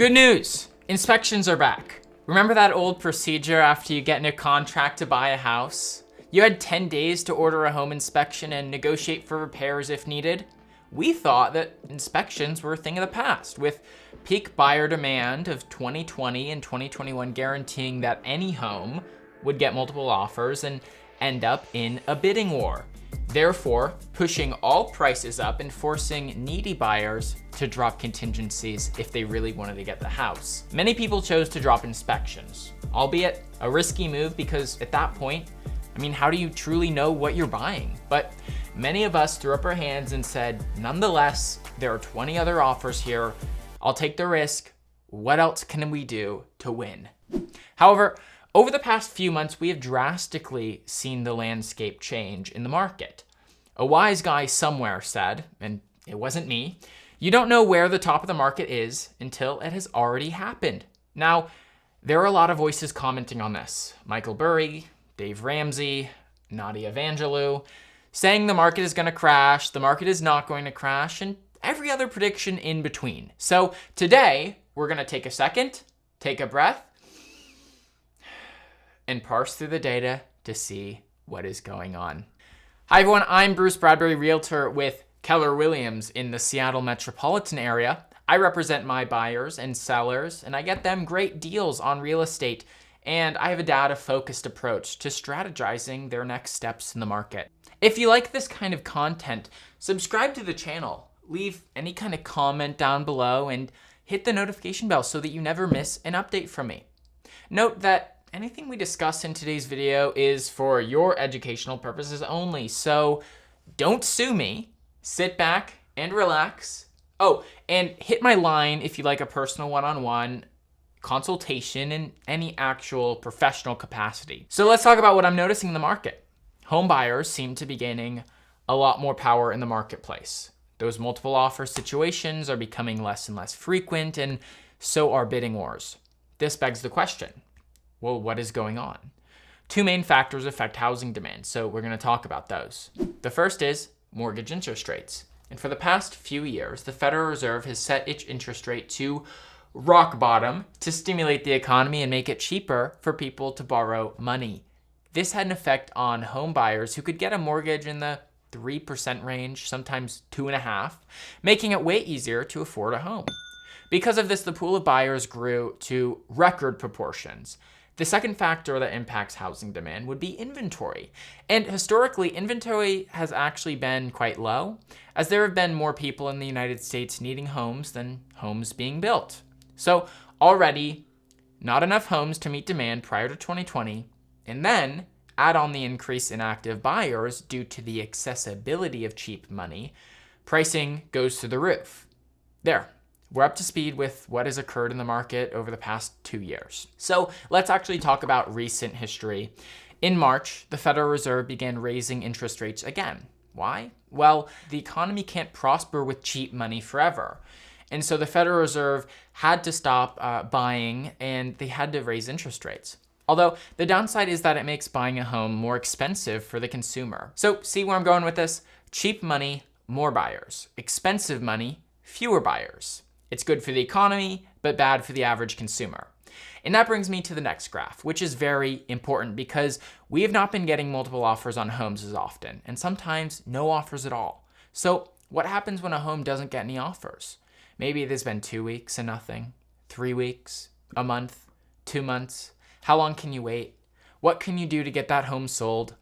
Good news, inspections are back. Remember that old procedure after you get in a contract to buy a house? You had 10 days to order a home inspection and negotiate for repairs if needed. We thought that inspections were a thing of the past, with peak buyer demand of 2020 and 2021 guaranteeing that any home would get multiple offers and end up in a bidding war, therefore pushing all prices up and forcing needy buyers to drop contingencies if they really wanted to get the house. Many people chose to drop inspections, albeit a risky move because at that point, how do you truly know what you're buying? But many of us threw up our hands and said, nonetheless, there are 20 other offers here. I'll take the risk. What else can we do to win? However, over the past few months, we have drastically seen the landscape change in the market. A wise guy somewhere said, and it wasn't me, you don't know where the top of the market is until it has already happened. Now, there are a lot of voices commenting on this. Michael Burry, Dave Ramsey, Nadia Evangelou, saying the market is going to crash, the market is not going to crash, and every other prediction in between. So today, we're going to take a second, take a breath, and parse through the data to see what is going on. Hi everyone, I'm Bruce Bradbury, realtor with Keller Williams in the Seattle metropolitan area. I represent my buyers and sellers, and I get them great deals on real estate, and I have a data-focused approach to strategizing their next steps in the market. If you like this kind of content, subscribe to the channel, leave any kind of comment down below, and hit the notification bell so that you never miss an update from me. Note that anything we discuss in today's video is for your educational purposes only, so don't sue me. Sit back and relax. Oh, and hit my line if you like a personal one-on-one consultation in any actual professional capacity. So let's talk about what I'm noticing in the market. Home buyers seem to be gaining a lot more power in the marketplace. Those multiple offer situations are becoming less and less frequent, and so are bidding wars. This begs the question, well, what is going on? Two main factors affect housing demand, so we're going to talk about those. The first is mortgage interest rates. And for the past few years, the Federal Reserve has set its interest rate to rock bottom to stimulate the economy and make it cheaper for people to borrow money. This had an effect on home buyers who could get a mortgage in the 3% range, sometimes 2.5%, making it way easier to afford a home. Because of this, the pool of buyers grew to record proportions. The second factor that impacts housing demand would be inventory. And historically, inventory has actually been quite low, as there have been more people in the United States needing homes than homes being built. So already, not enough homes to meet demand prior to 2020, and then add on the increase in active buyers due to the accessibility of cheap money, pricing goes through the roof. There. We're up to speed with what has occurred in the market over the past 2 years. So let's actually talk about recent history. In March, the Federal Reserve began raising interest rates again. Why? Well, the economy can't prosper with cheap money forever. And so the Federal Reserve had to stop buying, and they had to raise interest rates. Although the downside is that it makes buying a home more expensive for the consumer. So see where I'm going with this? Cheap money, more buyers. Expensive money, fewer buyers. It's good for the economy, but bad for the average consumer. And that brings me to the next graph, which is very important because we have not been getting multiple offers on homes as often, and sometimes no offers at all. So what happens when a home doesn't get any offers? Maybe there's been 2 weeks and nothing, 3 weeks, a month, 2 months. How long can you wait? What can you do to get that home sold?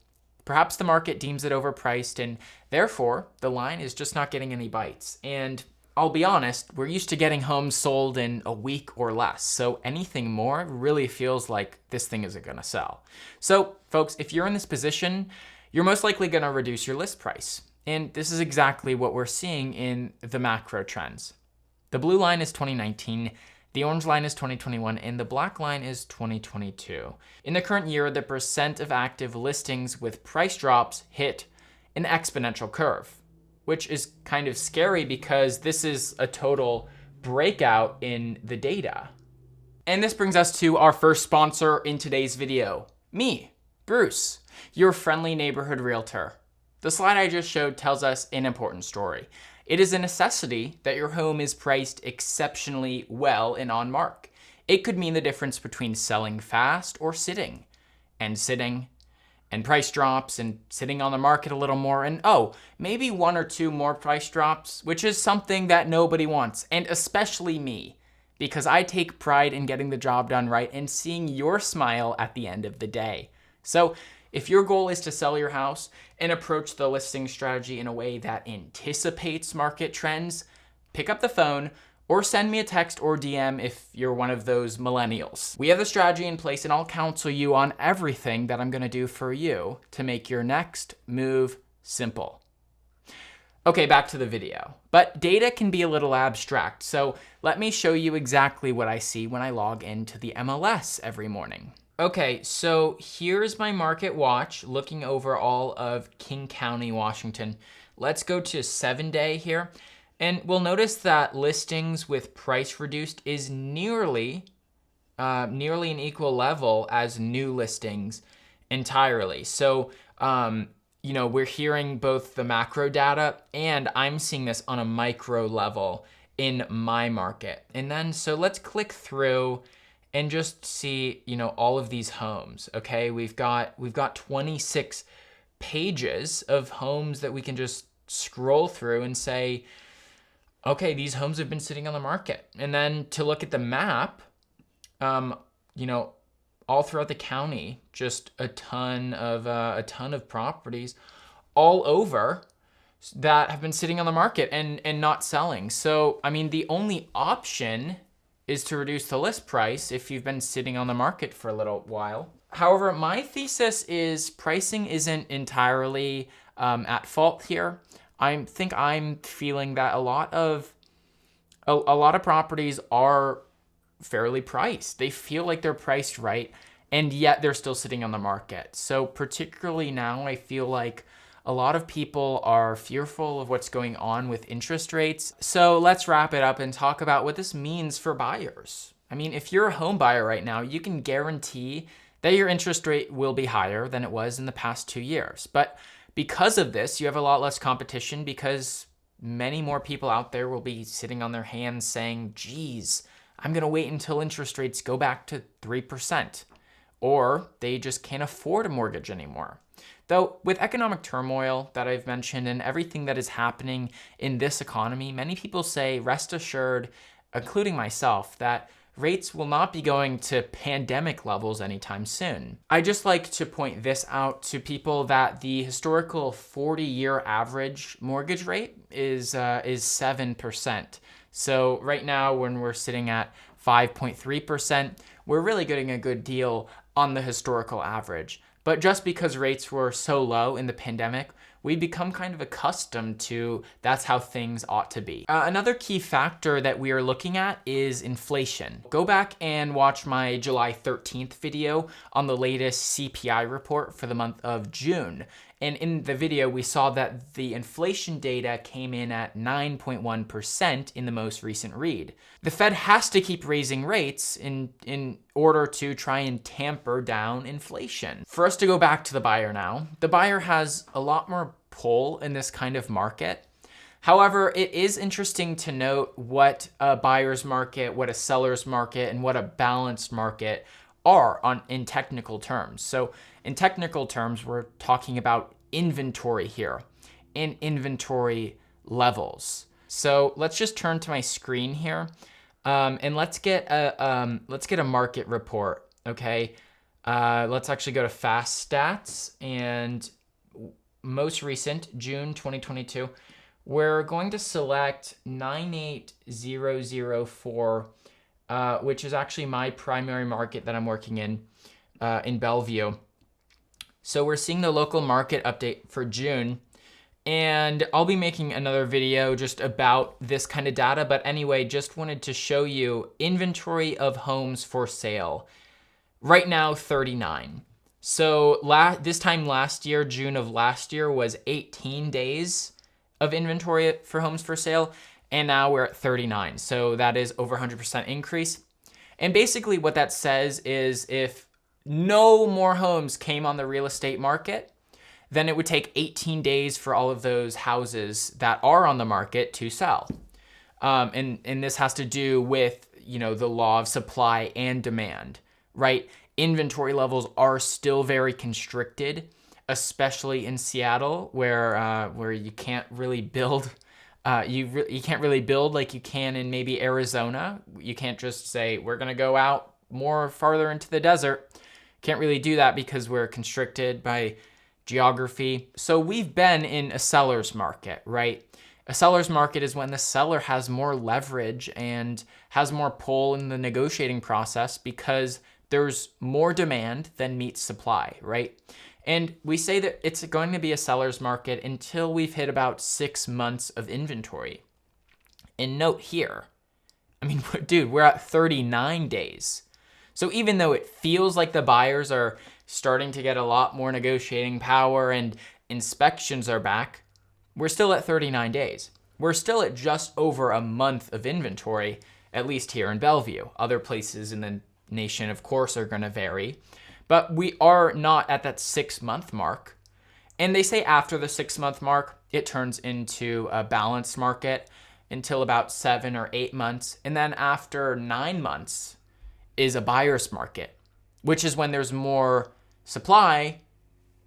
Perhaps the market deems it overpriced, and therefore the line is just not getting any bites. And I'll be honest, we're used to getting homes sold in a week or less, so anything more really feels like this thing isn't going to sell. So, folks, if you're in this position, you're most likely going to reduce your list price. And this is exactly what we're seeing in the macro trends. The blue line is 2019, the orange line is 2021, and the black line is 2022. In the current year, the percent of active listings with price drops hit an exponential curve, which is kind of scary because this is a total breakout in the data. And this brings us to our first sponsor in today's video, me, Bruce, your friendly neighborhood realtor. The slide I just showed tells us an important story. It is a necessity that your home is priced exceptionally well and on mark. It could mean the difference between selling fast or sitting, and price drops, and sitting on the market a little more, and maybe 1 or 2 more price drops, which is something that nobody wants, and especially me, because I take pride in getting the job done right and seeing your smile at the end of the day. So if your goal is to sell your house and approach the listing strategy in a way that anticipates market trends, pick up the phone or send me a text or DM if you're one of those millennials. We have the strategy in place, and I'll counsel you on everything that I'm gonna do for you to make your next move simple. Okay, back to the video. But data can be a little abstract, so let me show you exactly what I see when I log into the MLS every morning. Okay, so here's my market watch looking over all of King County, Washington. Let's go to 7-day here. And we'll notice that listings with price reduced is nearly an equal level as new listings entirely. So, we're hearing both the macro data, and I'm seeing this on a micro level in my market. And then, so let's click through and just see, all of these homes. Okay, we've got 26 pages of homes that we can just scroll through and say, okay, these homes have been sitting on the market. And then to look at the map, all throughout the county, just a ton of properties all over that have been sitting on the market and not selling. So, the only option is to reduce the list price if you've been sitting on the market for a little while. However, my thesis is pricing isn't entirely at fault here. I think I'm feeling that a lot of properties are fairly priced. They feel like they're priced right, and yet they're still sitting on the market. So particularly now, I feel like a lot of people are fearful of what's going on with interest rates. So let's wrap it up and talk about what this means for buyers. If you're a home buyer right now, you can guarantee that your interest rate will be higher than it was in the past 2 years. But because of this, you have a lot less competition, because many more people out there will be sitting on their hands saying, geez, I'm going to wait until interest rates go back to 3%. Or they just can't afford a mortgage anymore. Though with economic turmoil that I've mentioned and everything that is happening in this economy, many people say, rest assured, including myself, that rates will not be going to pandemic levels anytime soon. I just like to point this out to people that the historical 40-year average mortgage rate is 7%. So right now, when we're sitting at 5.3%, we're really getting a good deal on the historical average. But just because rates were so low in the pandemic, we become kind of accustomed to that's how things ought to be. Another key factor that we are looking at is inflation. Go back and watch my July 13th video on the latest CPI report for the month of June. And in the video, we saw that the inflation data came in at 9.1% in the most recent read. The Fed has to keep raising rates in order to try and tamper down inflation. For us to go back to the buyer now, the buyer has a lot more pull in this kind of market. However, it is interesting to note what a buyer's market, what a seller's market, and what a balanced market are in technical terms. So in technical terms, we're talking about inventory here and inventory levels. So let's just turn to my screen here, and let's get a market report. Okay, let's actually go to Fast Stats, and most recent June 2022. We're going to select 98004. Which is actually my primary market that I'm working in Bellevue. So we're seeing the local market update for June, and I'll be making another video just about this kind of data. But anyway, just wanted to show you inventory of homes for sale. Right now, 39. So this time last year, June of last year, was 18 days of inventory for homes for sale. And now we're at 39. So that is over 100% increase. And basically what that says is if no more homes came on the real estate market, then it would take 18 days for all of those houses that are on the market to sell. And this has to do with, the law of supply and demand, right? Inventory levels are still very constricted, especially in Seattle, where you can't really build. You can't really build like you can in maybe Arizona. You can't just say we're gonna go out more farther into the desert. Can't really do that because we're constricted by geography. So we've been in a seller's market, right? A seller's market is when the seller has more leverage and has more pull in the negotiating process because there's more demand than meets supply, right? And we say that it's going to be a seller's market until we've hit about 6 months of inventory. And note here, dude, we're at 39 days. So even though it feels like the buyers are starting to get a lot more negotiating power and inspections are back, we're still at 39 days. We're still at just over a month of inventory, at least here in Bellevue. Other places in the nation, of course, are going to vary. But we are not at that 6-month mark. And they say after the 6-month mark, it turns into a balanced market until about 7 or 8 months. And then after 9 months is a buyer's market, which is when there's more supply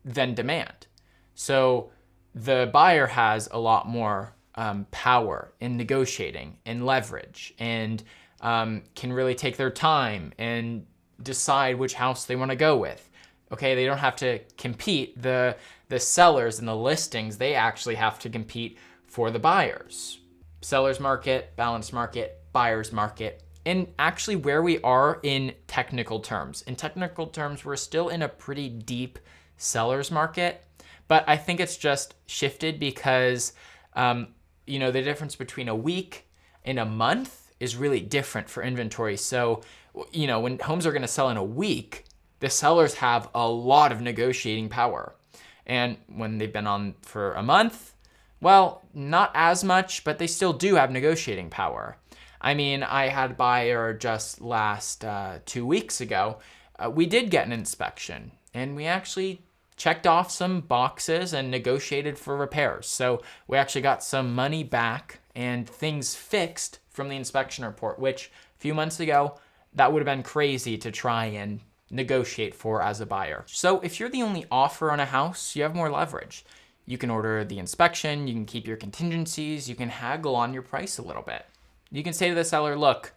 than demand. So the buyer has a lot more power in negotiating and leverage and can really take their time and decide which house they want to go with. Okay, they don't have to compete. The sellers and the listings, they actually have to compete for the buyers. Seller's market, balanced market, buyer's market. And actually where we are in technical terms. In technical terms, we're still in a pretty deep seller's market, but I think it's just shifted because, the difference between a week and a month is really different for inventory. So, when homes are going to sell in a week, the sellers have a lot of negotiating power. And when they've been on for a month, well, not as much, but they still do have negotiating power. I had a buyer just last 2 weeks ago. We did get an inspection, and we actually checked off some boxes and negotiated for repairs. So we actually got some money back and things fixed from the inspection report, which a few months ago, that would have been crazy to try and negotiate for as a buyer. So if you're the only offer on a house, you have more leverage. You can order the inspection, you can keep your contingencies, you can haggle on your price a little bit. You can say to the seller, look,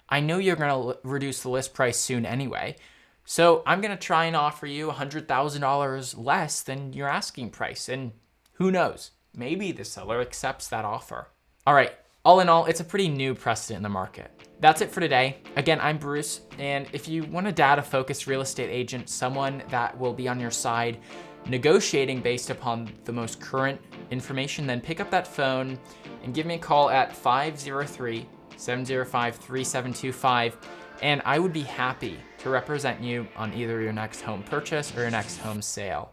I know you're going to reduce the list price soon anyway, so I'm going to try and offer you $100,000 less than your asking price. And who knows, maybe the seller accepts that offer. All right, all in all, it's a pretty new precedent in the market. That's it for today. Again, I'm Bruce, and if you want a data-focused real estate agent, someone that will be on your side negotiating based upon the most current information, then pick up that phone and give me a call at 503-705-3725, and I would be happy to represent you on either your next home purchase or your next home sale.